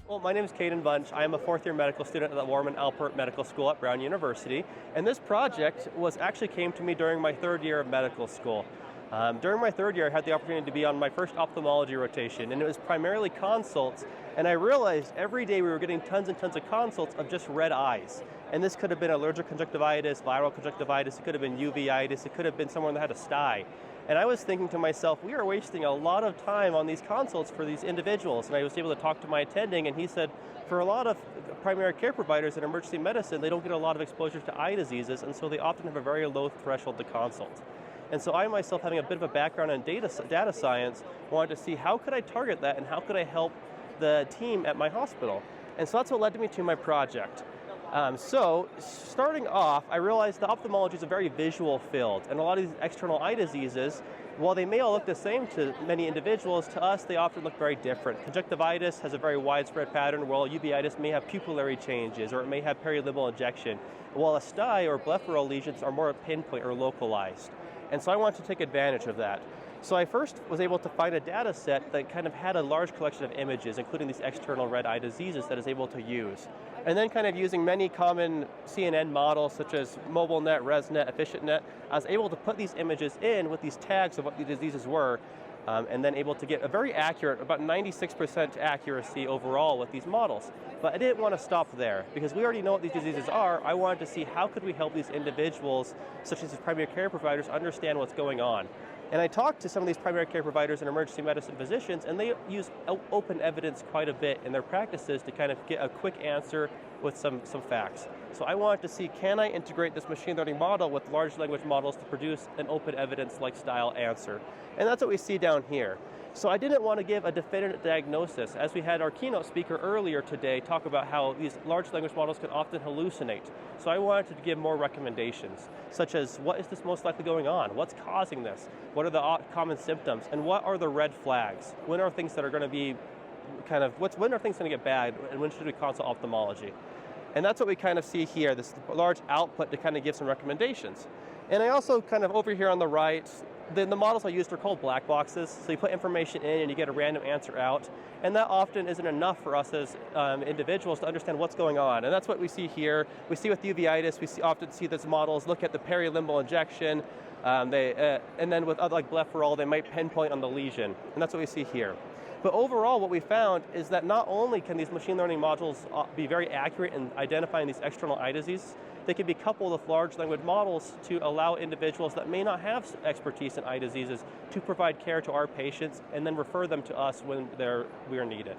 Well, my name is Kaden Bunch. I am a fourth-year medical student at the Warman Alpert Medical School at Brown University, and this project came to me during my third year of medical school. During my third year, I had the opportunity to be on my first ophthalmology rotation, and it was primarily consults, and I realized every day we were getting tons and tons of consults of just red eyes. And this could have been allergic conjunctivitis, viral conjunctivitis, it could have been uveitis, it could have been someone that had a sty. And I was thinking to myself, we are wasting a lot of time on these consults for these individuals. And I was able to talk to my attending, and he said, for a lot of primary care providers in emergency medicine, they don't get a lot of exposure to eye diseases, and so they often have a very low threshold to consult. And so I myself, having a bit of a background in data science, wanted to see how could I target that and how could I help the team at my hospital. And so that's what led me to my project. So starting off, I realized that ophthalmology is a very visual field, and a lot of these external eye diseases, while they may all look the same to many individuals, to us they often look very different. Conjunctivitis has a very widespread pattern, while uveitis may have pupillary changes, or it may have perilimbal injection, while a sty or blepharal lesions are more pinpoint or localized. And so I wanted to take advantage of that. So I first was able to find a data set that kind of had a large collection of images, including these external red eye diseases, that is able to use. And then kind of using many common CNN models, such as MobileNet, ResNet, EfficientNet, I was able to put these images in with these tags of what the diseases were, and then able to get a very accurate, about 96% accuracy overall with these models. But I didn't want to stop there, because we already know what these diseases are. I wanted to see how could we help these individuals, such as these primary care providers, understand what's going on. And I talked to some of these primary care providers and emergency medicine physicians, and they use open evidence quite a bit in their practices to kind of get a quick answer with some facts. So I wanted to see, can I integrate this machine learning model with large language models to produce an open evidence-like style answer? And that's what we see down here. So I didn't want to give a definitive diagnosis, as we had our keynote speaker earlier today talk about how these large language models can often hallucinate. So I wanted to give more recommendations, such as what is this most likely going on? What's causing this? What are the common symptoms? And what are the red flags? When are things that are going to be when are things going to get bad, and when should we consult ophthalmology? And that's what we kind of see here, this large output to kind of give some recommendations. And I also kind of over here on the right, the models I used are called black boxes. So you put information in and you get a random answer out. And that often isn't enough for us as individuals to understand what's going on. And that's what we see here. We see with uveitis, often see these models look at the perilimbal injection, and then with other like blepharal, they might pinpoint on the lesion. And that's what we see here. But overall, what we found is that not only can these machine learning modules be very accurate in identifying these external eye diseases, they can be coupled with large language models to allow individuals that may not have expertise in eye diseases to provide care to our patients and then refer them to us when we are needed.